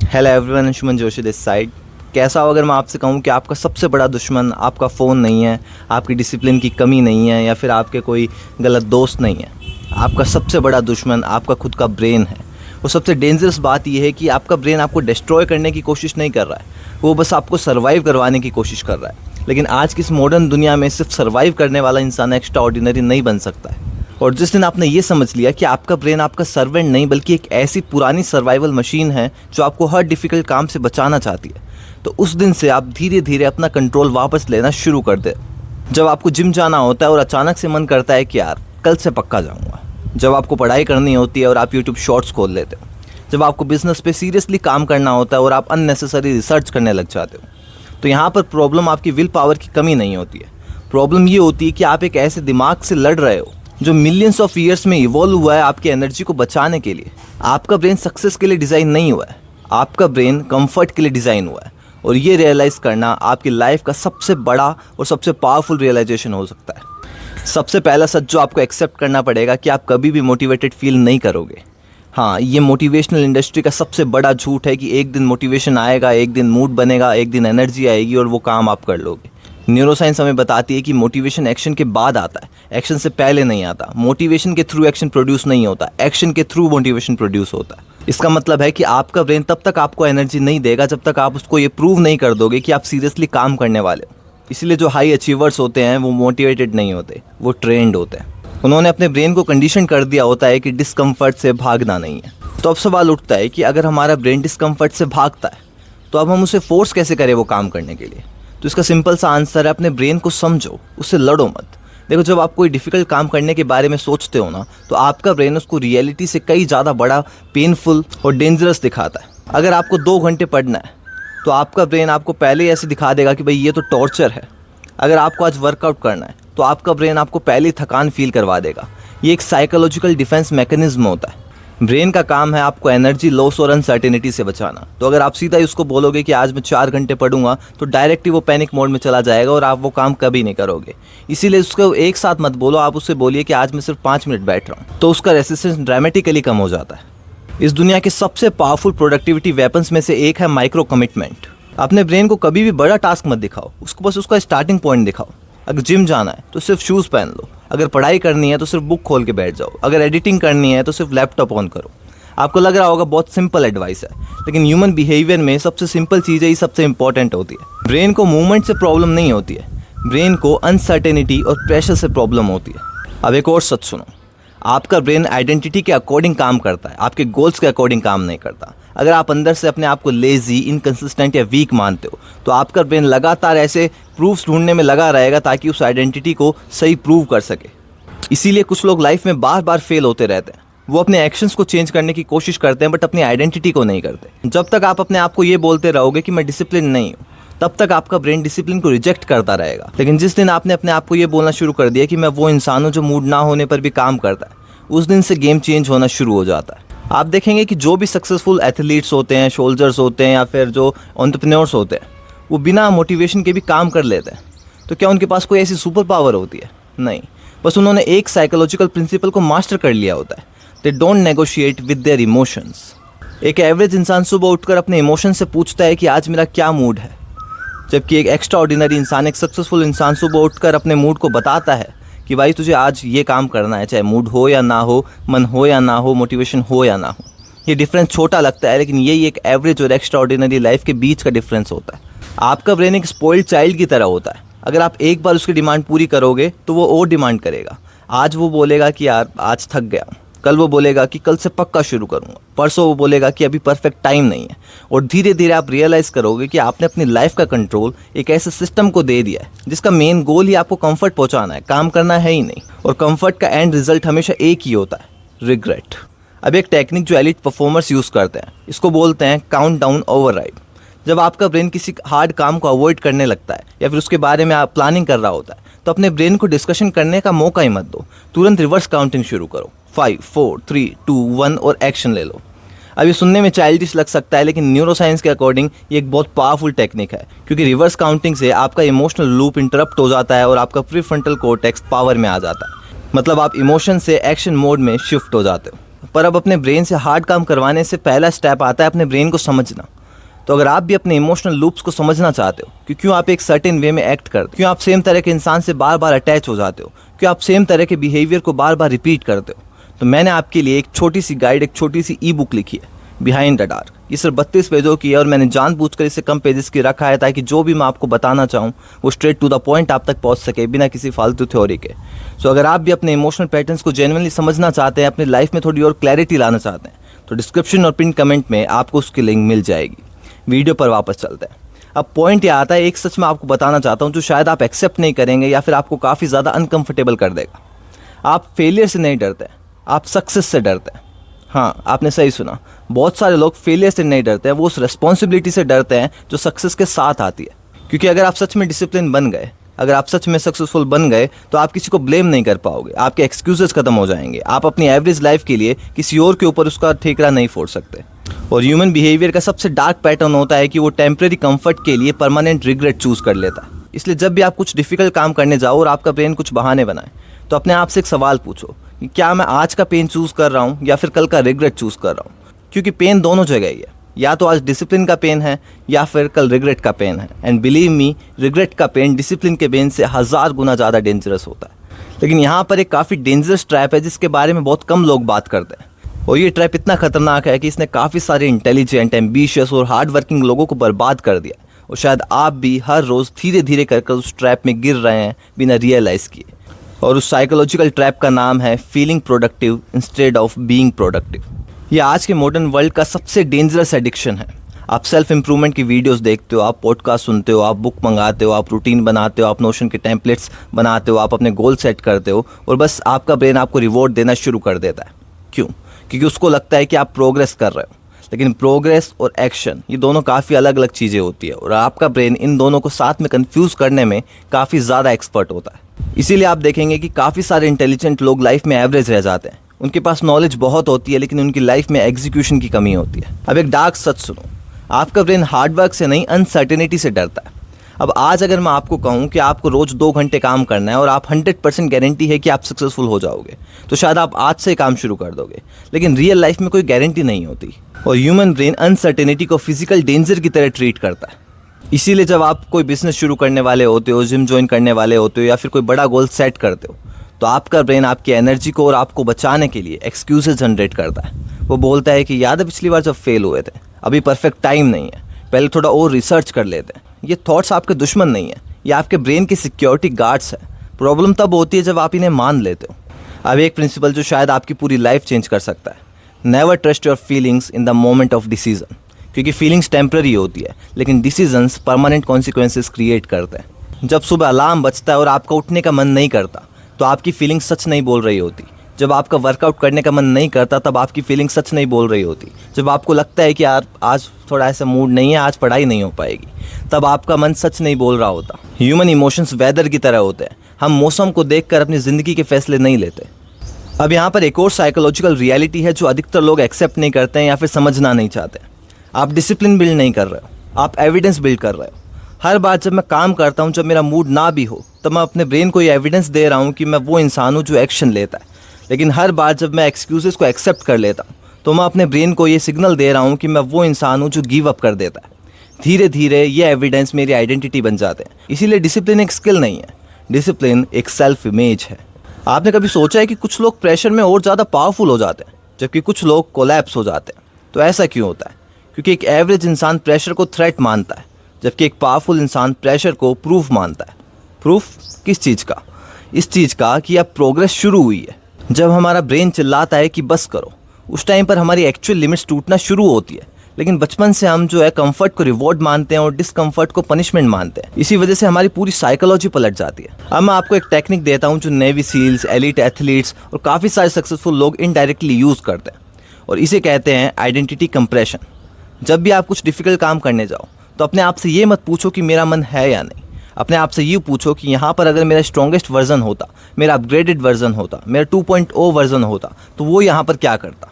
Hello everyone, Anshuman Joshi this side. कैसा हो अगर मैं आपसे कहूँ कि आपका सबसे बड़ा दुश्मन आपका फ़ोन नहीं है, आपकी डिसिप्लिन की कमी नहीं है, या फिर आपके कोई गलत दोस्त नहीं है। आपका सबसे बड़ा दुश्मन आपका खुद का ब्रेन है। और सबसे डेंजरस बात यह है कि आपका ब्रेन आपको डिस्ट्रॉय करने की कोशिश नहीं कर रहा है, वो बस आपको सर्वाइव करवाने की कोशिश कर रहा है। लेकिन आज की इस मॉडर्न दुनिया में सिर्फ सर्वाइव करने वाला इंसान एक्स्ट्रा ऑर्डिनरी नहीं बन सकता है। और जिस दिन आपने ये समझ लिया कि आपका ब्रेन आपका सर्वेंट नहीं बल्कि एक ऐसी पुरानी सर्वाइवल मशीन है जो आपको हर डिफ़िकल्ट काम से बचाना चाहती है, तो उस दिन से आप धीरे धीरे अपना कंट्रोल वापस लेना शुरू कर दे। जब आपको जिम जाना होता है और अचानक से मन करता है कि यार कल से पक्का जाऊँगा। जब आपको पढ़ाई करनी होती है और आप यूट्यूब शॉर्ट्स खोल लेते हो। जब आपको बिजनेस पे सीरियसली काम करना होता है और आप अननेसेसरी रिसर्च करने लग जाते हो। तो यहाँ पर प्रॉब्लम आपकी विल पावर की कमी नहीं होती है। प्रॉब्लम ये होती है कि आप एक ऐसे दिमाग से लड़ रहे हो जो मिलियंस ऑफ ईयर्स में इवॉल्व हुआ है आपकी एनर्जी को बचाने के लिए। आपका ब्रेन सक्सेस के लिए डिज़ाइन नहीं हुआ है, आपका ब्रेन कंफर्ट के लिए डिज़ाइन हुआ है। और ये रियलाइज़ करना आपकी लाइफ का सबसे बड़ा और सबसे पावरफुल रियलाइजेशन हो सकता है। सबसे पहला सच जो आपको एक्सेप्ट करना पड़ेगा कि आप कभी भी मोटिवेटेड फील नहीं करोगे। हाँ, ये मोटिवेशनल इंडस्ट्री का सबसे बड़ा झूठ है कि एक दिन मोटिवेशन आएगा, एक दिन मूड बनेगा, एक दिन एनर्जी आएगी और वो काम आप कर लोगे। न्यूरोसाइंस हमें बताती है कि मोटिवेशन एक्शन के बाद आता है, एक्शन से पहले नहीं आता। मोटिवेशन के थ्रू एक्शन प्रोड्यूस नहीं होता, एक्शन के थ्रू मोटिवेशन प्रोड्यूस होता है। इसका मतलब है कि आपका ब्रेन तब तक आपको एनर्जी नहीं देगा जब तक आप उसको ये प्रूव नहीं कर दोगे कि आप सीरियसली काम करने वाले हो। इसलिए जो हाई अचीवर्स होते हैं वो मोटिवेटेड नहीं होते, वो ट्रेंड होते हैं। उन्होंने अपने ब्रेन को कंडीशन कर दिया होता है कि डिस्कम्फर्ट से भागना नहीं है। तो अब सवाल उठता है कि अगर हमारा ब्रेन डिस्कम्फर्ट से भागता है तो अब हम उसे फोर्स कैसे करें वो काम करने के लिए। तो इसका सिंपल सा आंसर है, अपने ब्रेन को समझो, उससे लड़ो मत। देखो, जब आप कोई डिफ़िकल्ट काम करने के बारे में सोचते हो ना, तो आपका ब्रेन उसको रियलिटी से कई ज़्यादा बड़ा, पेनफुल और डेंजरस दिखाता है। अगर आपको 2 घंटे पढ़ना है तो आपका ब्रेन आपको पहले ही ऐसे दिखा देगा कि भाई ये तो टॉर्चर है। अगर आपको आज वर्कआउट करना है तो आपका ब्रेन आपको पहले ही थकान फील करवा देगा। ये एक साइकोलॉजिकल डिफेंस मैकेनिज्म होता है। ब्रेन का काम है आपको एनर्जी लॉस और अनसर्टेनिटी से बचाना। तो अगर आप सीधा ही उसको बोलोगे कि आज मैं 4 घंटे पढ़ूंगा तो डायरेक्ट ही वो पैनिक मोड में चला जाएगा और आप वो काम कभी नहीं करोगे। इसीलिए उसको एक साथ मत बोलो, आप उससे बोलिए कि आज मैं सिर्फ 5 मिनट बैठ रहा हूँ, तो उसका रेसिस्टेंस ड्रामेटिकली कम हो जाता है। इस दुनिया के सबसे पावरफुल प्रोडक्टिविटी वेपन्स में से एक है माइक्रो कमिटमेंट। अपने ब्रेन को कभी भी बड़ा टास्क मत दिखाओ, उसको बस उसका स्टार्टिंग पॉइंट दिखाओ। अगर जिम जाना है तो सिर्फ शूज़ पहन लो, अगर पढ़ाई करनी है तो सिर्फ बुक खोल के बैठ जाओ, अगर एडिटिंग करनी है तो सिर्फ लैपटॉप ऑन करो। आपको लग रहा होगा बहुत सिंपल एडवाइस है, लेकिन ह्यूमन बिहेवियर में सबसे सिंपल चीज़ें ही सबसे इंपॉर्टेंट होती है। ब्रेन को मूवमेंट से प्रॉब्लम नहीं होती है, ब्रेन को अनसर्टेनिटी और प्रेशर से प्रॉब्लम होती है। अब एक और सच सुनो, आपका ब्रेन आइडेंटिटी के अकॉर्डिंग काम करता है, आपके गोल्स के अकॉर्डिंग काम नहीं करता। अगर आप अंदर से अपने आप को लेजी, इनकंसिस्टेंट या वीक मानते हो तो आपका ब्रेन लगातार ऐसे प्रूफ्स ढूंढने में लगा रहेगा ताकि उस आइडेंटिटी को सही प्रूव कर सके। इसीलिए कुछ लोग लाइफ में बार बार फेल होते रहते हैं। वो अपने एक्शंस को चेंज करने की कोशिश करते हैं बट अपनी आइडेंटिटी को नहीं करते। जब तक आप अपने आप को ये बोलते रहोगे कि मैं डिसिप्लिन नहीं हूँ, तब तक आपका ब्रेन डिसिप्लिन को रिजेक्ट करता रहेगा। लेकिन जिस दिन आपने अपने आप को ये बोलना शुरू कर दिया कि मैं वो इंसान हूँ जो मूड ना होने पर भी काम करता है, उस दिन से गेम चेंज होना शुरू हो जाता है। आप देखेंगे कि जो भी सक्सेसफुल एथलीट्स होते हैं, सोल्जर्स होते हैं या फिर जो एंटरप्रेन्योर्स होते हैं, वो बिना मोटिवेशन के भी काम कर लेते हैं। तो क्या उनके पास कोई ऐसी सुपर पावर होती है? नहीं, बस उन्होंने एक साइकोलॉजिकल प्रिंसिपल को मास्टर कर लिया होता है। They don't negotiate with their emotions. एक एवरेज इंसान सुबह उठकर अपने इमोशन से पूछता है कि आज मेरा क्या मूड है, जबकि एक एक्स्ट्रा ऑर्डिनरी इंसान, एक सक्सेसफुल इंसान सुबह उठकर अपने मूड को बताता है कि भाई तुझे आज ये काम करना है, चाहे मूड हो या ना हो, मन हो या ना हो, मोटिवेशन हो या ना हो। ये डिफरेंस छोटा लगता है, लेकिन यही एक एवरेज और एक्स्ट्रा ऑर्डिनरी लाइफ के बीच का डिफरेंस होता है। आपका ब्रेन एक स्पॉइल्ड चाइल्ड की तरह होता है। अगर आप एक बार उसकी डिमांड पूरी करोगे तो वो और डिमांड करेगा। आज वो बोलेगा कि यार आज थक गया, कल वो बोलेगा कि कल से पक्का शुरू करूँगा, परसों वो बोलेगा कि अभी परफेक्ट टाइम नहीं है। और धीरे धीरे आप रियलाइज़ करोगे कि आपने अपनी लाइफ का कंट्रोल एक ऐसे सिस्टम को दे दिया है जिसका मेन गोल ही आपको कंफर्ट पहुंचाना है, काम करना है ही नहीं। और कंफर्ट का एंड रिजल्ट हमेशा एक ही होता है, रिग्रेट। अब एक टेक्निक जो एलीट परफॉर्मर्स यूज़ करते हैं, इसको बोलते हैं काउंट डाउन ओवरराइड। जब आपका ब्रेन किसी हार्ड काम को अवॉइड करने लगता है या फिर उसके बारे में आप प्लानिंग कर रहा होता है, तो अपने ब्रेन को डिस्कशन करने का मौका ही मत दो। तुरंत रिवर्स काउंटिंग शुरू करो, 5 4 3 2 1 और एक्शन ले लो। अब ये सुनने में चाइल्डिश लग सकता है, लेकिन न्यूरोसाइंस के अकॉर्डिंग ये एक बहुत पावरफुल टेक्निक है, क्योंकि रिवर्स काउंटिंग से आपका इमोशनल लूप इंटरप्ट हो जाता है और आपका प्रीफ्रंटल कॉर्टेक्स पावर में आ जाता है। मतलब आप इमोशन से एक्शन मोड में शिफ्ट हो जाते हो। पर अब अपने ब्रेन से हार्ड काम करवाने से पहला स्टेप आता है अपने ब्रेन को समझना। तो अगर आप भी अपने इमोशनल लूप्स को समझना चाहते हो कि क्यों आप एक सर्टेन वे में एक्ट करते हो, क्यों आप सेम तरह के इंसान से बार बार अटैच हो जाते हो, क्यों आप सेम तरह के बिहेवियर को बार बार रिपीट करते हो, तो मैंने आपके लिए एक छोटी सी गाइड, एक छोटी सी ई बुक लिखी है, बिहाइंड द डार्क। ये सिर्फ 32 पेजों की है और मैंने जानबूझकर इसे कम पेजेस की रखा है ताकि जो भी मैं आपको बताना चाहूँ वो स्ट्रेट टू द पॉइंट आप तक पहुँच सके, बिना किसी फालतू थ्योरी के। सो अगर आप भी अपने इमोशनल पैटर्न्स को जेन्युइनली समझना चाहते हैं, अपनी लाइफ में थोड़ी और क्लैरिटी लाना चाहते हैं, तो डिस्क्रिप्शन और पिन कमेंट में आपको उसकी लिंक मिल जाएगी। वीडियो पर वापस चलते हैं। अब पॉइंट ये आता है, एक सच मैं आपको बताना चाहता हूँ जो शायद आप एक्सेप्ट नहीं करेंगे या फिर आपको काफ़ी ज़्यादा अनकंफर्टेबल कर देगा। आप फेलियर से नहीं डरते, आप सक्सेस से डरते हैं। हाँ, आपने सही सुना, बहुत सारे लोग फेलियर से नहीं डरते हैं, वो उस रिस्पॉन्सिबिलिटी से डरते हैं जो सक्सेस के साथ आती है। क्योंकि अगर आप सच में डिसिप्लिन बन गए, अगर आप सच में सक्सेसफुल बन गए, तो आप किसी को ब्लेम नहीं कर पाओगे, आपके एक्सक्यूजेस खत्म हो जाएंगे, आप अपनी एवरेज लाइफ के लिए किसी और के ऊपर उसका ठेकरा नहीं फोड़ सकते। और ह्यूमन बिहेवियर का सबसे डार्क पैटर्न होता है कि वो टेम्परेरी कंफर्ट के लिए परमानेंट रिग्रेट चूज कर लेता है। इसलिए जब भी आप कुछ डिफिकल्ट काम करने जाओ और आपका ब्रेन कुछ बहाने बनाए, तो अपने आप से एक सवाल पूछो कि क्या मैं आज का पेन चूज कर रहा हूँ या फिर कल का रिग्रेट चूज कर रहा हूँ। क्योंकि पेन दोनों जगह ही है, या तो आज डिसिप्लिन का पेन है या फिर कल रिग्रेट का पेन है। एंड बिलीव मी, रिग्रेट का पेन डिसिप्लिन के पेन से 1000 गुना ज़्यादा डेंजरस होता है। लेकिन यहाँ पर एक काफ़ी डेंजरस ट्रैप है जिसके बारे में बहुत कम लोग बात करते हैं। और ये ट्रैप इतना खतरनाक है कि इसने काफ़ी सारे इंटेलिजेंट, एम्बिशियस और हार्ड वर्किंग लोगों को बर्बाद कर दिया। और शायद आप भी हर रोज़ धीरे धीरे कर उस ट्रैप में गिर रहे हैं बिना रियलाइज़ किए। और उस साइकोलॉजिकल ट्रैप का नाम है feeling productive instead of being productive. ये आज के मॉडर्न वर्ल्ड का सबसे डेंजरस एडिक्शन है। आप सेल्फ इंप्रूवमेंट की वीडियोस देखते हो, आप पॉडकास्ट सुनते हो, आप बुक मंगाते हो, आप रूटीन बनाते हो, आप नोशन के टेम्पलेट्स बनाते हो, आप अपने गोल सेट करते हो और बस आपका ब्रेन आपको रिवॉर्ड देना शुरू कर देता है। क्यों? क्योंकि उसको लगता है कि आप प्रोग्रेस कर रहे हो। लेकिन प्रोग्रेस और एक्शन, ये दोनों काफ़ी अलग अलग चीज़ें होती है और आपका ब्रेन इन दोनों को साथ में कंफ्यूज करने में काफ़ी ज़्यादा एक्सपर्ट होता है। इसीलिए आप देखेंगे कि काफ़ी सारे इंटेलिजेंट लोग लाइफ में एवरेज रह जाते हैं। उनके पास नॉलेज बहुत होती है लेकिन उनकी लाइफ में एग्जीक्यूशन की कमी होती है। अब एक डार्क सच सुनो, आपका ब्रेन हार्डवर्क से नहीं, अनसर्टेनिटी से डरता है। अब आज अगर मैं आपको कहूँ कि आपको रोज़ 2 घंटे काम करना है और आप 100% गारंटी है कि आप सक्सेसफुल हो जाओगे, तो शायद आप आज से काम शुरू कर दोगे। लेकिन रियल लाइफ में कोई गारंटी नहीं होती और ह्यूमन ब्रेन अनसर्टेनिटी को फिजिकल डेंजर की तरह ट्रीट करता है। इसीलिए जब आप कोई बिजनेस शुरू करने वाले होते हो, जिम ज्वाइन करने वाले होते हो या फिर कोई बड़ा गोल सेट करते हो, तो आपका ब्रेन आपकी एनर्जी को और आपको बचाने के लिए एक्सक्यूजेस जनरेट करता है। वो बोलता है कि याद है पिछली बार जब फेल हुए थे, अभी परफेक्ट टाइम नहीं है, पहले थोड़ा और रिसर्च कर लेते हैं। ये थॉट्स आपके दुश्मन नहीं है, ये आपके ब्रेन के सिक्योरिटी गार्ड्स है। प्रॉब्लम तब होती है जब आप इन्हें मान लेते हो। अब एक प्रिंसिपल जो शायद आपकी पूरी लाइफ चेंज कर सकता है, never trust your feelings in the moment of decision. क्योंकि फीलिंग्स टेम्पररी होती है लेकिन डिसीजंस परमानेंट कॉन्सिक्वेंसेस क्रिएट करते हैं। जब सुबह अलार्म बजता है और आपका उठने का मन नहीं करता, तो आपकी फीलिंग सच नहीं बोल रही होती। जब आपका वर्कआउट करने का मन नहीं करता, तब आपकी फीलिंग सच नहीं बोल रही होती। जब आपको लगता है कि यार आज थोड़ा ऐसा मूड नहीं है, आज पढ़ाई नहीं हो पाएगी, तब आपका मन सच नहीं बोल रहा होता। ह्यूमन इमोशंस वेदर की तरह होते हैं, हम मौसम को देखकर अपनी ज़िंदगी के फैसले नहीं लेते। अब यहाँ पर एक और साइकोलॉजिकल रियलिटी है जो अधिकतर लोग एक्सेप्ट नहीं करते हैं या फिर समझना नहीं चाहते। आप डिसिप्लिन बिल्ड नहीं कर रहे हो, आप एविडेंस बिल्ड कर रहे हो। हर बार जब मैं काम करता हूँ, जब मेरा मूड ना भी हो, तब मैं अपने ब्रेन को ये एविडेंस दे रहा हूँ कि मैं वो इंसान हूँ जो एक्शन लेता है। लेकिन हर बार जब मैं एक्सक्यूजेस को एक्सेप्ट कर लेता हूँ, तो मैं अपने ब्रेन को ये सिग्नल दे रहा हूँ कि मैं वो इंसान हूँ जो गिव अप कर देता है। धीरे धीरे ये एविडेंस मेरी आइडेंटिटी बन जाते हैं। इसीलिए डिसिप्लिन एक स्किल नहीं है, डिसिप्लिन एक सेल्फ इमेज है। आपने कभी सोचा है कि कुछ लोग प्रेशर में और ज़्यादा पावरफुल हो जाते हैं जबकि कुछ लोग कोलैप्स हो जाते हैं? तो ऐसा क्यों होता है? क्योंकि एक एवरेज इंसान प्रेशर को थ्रेट मानता है जबकि एक पावरफुल इंसान प्रेशर को प्रूफ मानता है। प्रूफ किस चीज़ का? इस चीज़ का कि अब प्रोग्रेस शुरू हुई है। जब हमारा ब्रेन चिल्लाता है कि बस करो, उस टाइम पर हमारी एक्चुअल लिमिट्स टूटना शुरू होती है। लेकिन बचपन से हम जो है कंफर्ट को रिवॉर्ड मानते हैं और डिसकंफर्ट को पनिशमेंट मानते हैं। इसी वजह से हमारी पूरी साइकोलॉजी पलट जाती है। अब मैं आपको एक टेक्निक देता हूँ जो नेवी सील्स, एलीट एथलीट्स और काफ़ी सारे सक्सेसफुल लोग इनडायरेक्टली यूज़ करते हैं, और इसे कहते हैं आइडेंटिटी कंप्रेशन। जब भी आप कुछ डिफिकल्ट काम करने जाओ, तो अपने आप से ये मत पूछो कि मेरा मन है या नहीं। अपने आप से ये पूछो कि यहाँ पर अगर मेरा स्ट्रॉन्गेस्ट वर्जन होता, मेरा अपग्रेडेड वर्जन होता, मेरा 2.0 वर्जन होता, तो वो यहाँ पर क्या करता।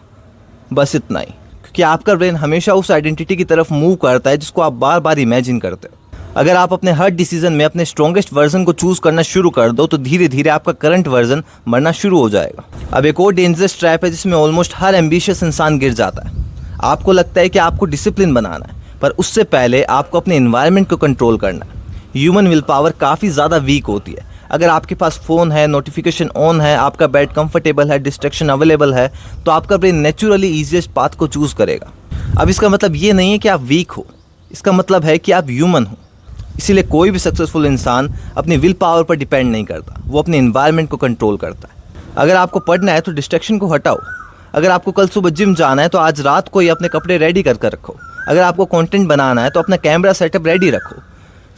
बस इतना ही। क्योंकि आपका ब्रेन हमेशा उस आइडेंटिटी की तरफ मूव करता है जिसको आप बार बार इमेजिन करते हो। अगर आप अपने हर डिसीजन में अपने स्ट्रॉन्गेस्ट वर्जन को चूज करना शुरू कर दो तो धीरे धीरे आपका करंट वर्जन मरना शुरू हो जाएगा। अब एक और डेंजरस ट्रैप है जिसमें ऑलमोस्ट हर एम्बिशियस इंसान गिर जाता है। आपको लगता है कि आपको डिसिप्लिन बनाना है, पर उससे पहले आपको अपने एनवायरनमेंट को कंट्रोल करना है। ह्यूमन विल पावर काफ़ी ज़्यादा वीक होती है। अगर आपके पास फ़ोन है, नोटिफिकेशन ऑन है, आपका बेड कंफर्टेबल है, डिस्ट्रैक्शन अवेलेबल है, तो आपका ब्रेन नेचुरली ईजीएस्ट पाथ को चूज़ करेगा। अब इसका मतलब ये नहीं है कि आप वीक हो, इसका मतलब है कि आप ह्यूमन हो। इसीलिए कोई भी सक्सेसफुल इंसान अपनी विल पावर पर डिपेंड नहीं करता, वो अपने एनवायरनमेंट को कंट्रोल करता है। अगर आपको पढ़ना है तो डिस्ट्रैक्शन को हटाओ। अगर आपको कल सुबह जिम जाना है तो आज रात को ही अपने कपड़े रेडी कर रखो। अगर आपको कंटेंट बनाना है तो अपना कैमरा सेटअप रेडी रखो।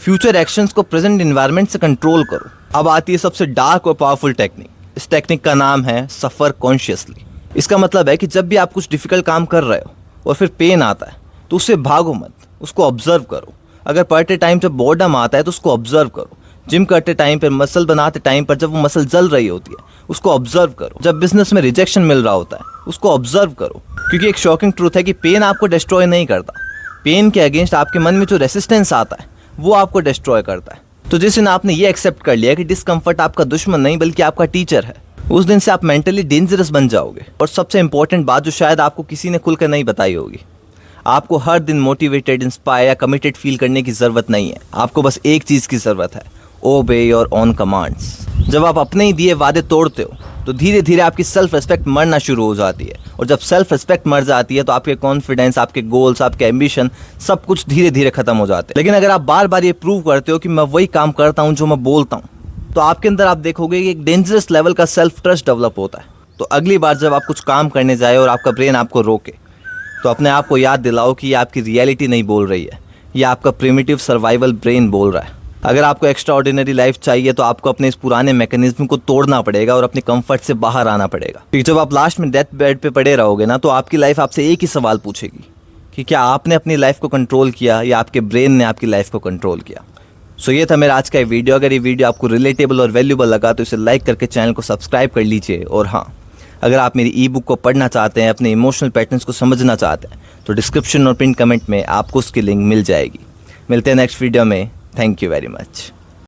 फ्यूचर एक्शंस को प्रेजेंट एनवायरनमेंट से कंट्रोल करो। अब आती है सबसे डार्क और पावरफुल टेक्निक। इस टेक्निक का नाम है सफ़र कॉन्शियसली। इसका मतलब है कि जब भी आप कुछ डिफिकल्ट काम कर रहे हो और फिर पेन आता है तो उससे भागो मत, उसको ऑब्जर्व करो। अगर पढ़ते टाइम जब बोर्डम आता है तो उसको ऑब्जर्व करो। जिम करते टाइम पर, मसल बनाते टाइम पर जब वो मसल जल रही होती है उसको ऑब्जर्व करो। जब बिजनेस में रिजेक्शन मिल रहा होता है उसको ऑब्जर्व करो। क्योंकि एक शॉकिंग ट्रूथ है कि पेन आपको डिस्ट्रॉय नहीं करता, पेन के अगेंस्ट आपके मन में जो रेसिस्टेंस आता है वो आपको डिस्ट्रॉय करता है। तो जिस दिन आपने ये एक्सेप्ट कर लिया कि डिस्कम्फर्ट आपका दुश्मन नहीं बल्कि आपका टीचर है, उस दिन से आप मेंटली डेंजरस बन जाओगे। और सबसे इंपॉर्टेंट बात जो शायद आपको किसी ने खुलकर नहीं बताई होगी, आपको हर दिन मोटिवेटेड, इंस्पायर या कमिटेड फील करने की ज़रूरत नहीं है। आपको बस एक चीज़ की ज़रूरत है, ओबे योर ओन कमांड्स। जब आप अपने ही दिए वादे तोड़ते हो तो धीरे धीरे आपकी सेल्फ रिस्पेक्ट मरना शुरू हो जाती है। और जब सेल्फ रिस्पेक्ट मर जाती है तो आपके कॉन्फिडेंस, आपके गोल्स, आपके एम्बिशन सब कुछ धीरे धीरे खत्म हो जाते हैं। लेकिन अगर आप बार बार ये प्रूव करते हो कि मैं वही काम करता हूँ जो मैं बोलता हूँ, तो आपके अंदर आप देखोगे कि एक डेंजरस लेवल का सेल्फ ट्रस्ट डेवलप होता है। तो अगली बार जब आप कुछ काम करने जाए और आपका ब्रेन आपको रोके तो अपने आप को याद दिलाओ कि ये आपकी रियलिटी नहीं बोल रही है, ये आपका प्रिमिटिव सर्वाइवल ब्रेन बोल रहा है। अगर आपको एक्स्ट्रा ऑर्डिनरी लाइफ चाहिए तो आपको अपने इस पुराने मैकेनिज्म को तोड़ना पड़ेगा और अपने कंफर्ट से बाहर आना पड़ेगा। क्योंकि जब आप लास्ट में डेथ बेड पे पड़े रहोगे ना, तो आपकी लाइफ आपसे एक ही सवाल पूछेगी कि क्या आपने अपनी लाइफ को कंट्रोल किया या आपके ब्रेन ने आपकी लाइफ को कंट्रोल किया। सो ये था मेरा आज का वीडियो। अगर ये वीडियो आपको रिलेटेबल और वैल्यूबल लगा तो इसे लाइक करके चैनल को सब्सक्राइब कर लीजिए। और हाँ, अगर आप मेरी ई बुक को पढ़ना चाहते हैं, अपने इमोशनल पैटर्न्स को समझना चाहते हैं, तो डिस्क्रिप्शन और पिन कमेंट में आपको उसकी लिंक मिल जाएगी। मिलते हैं नेक्स्ट वीडियो में। Thank you very much.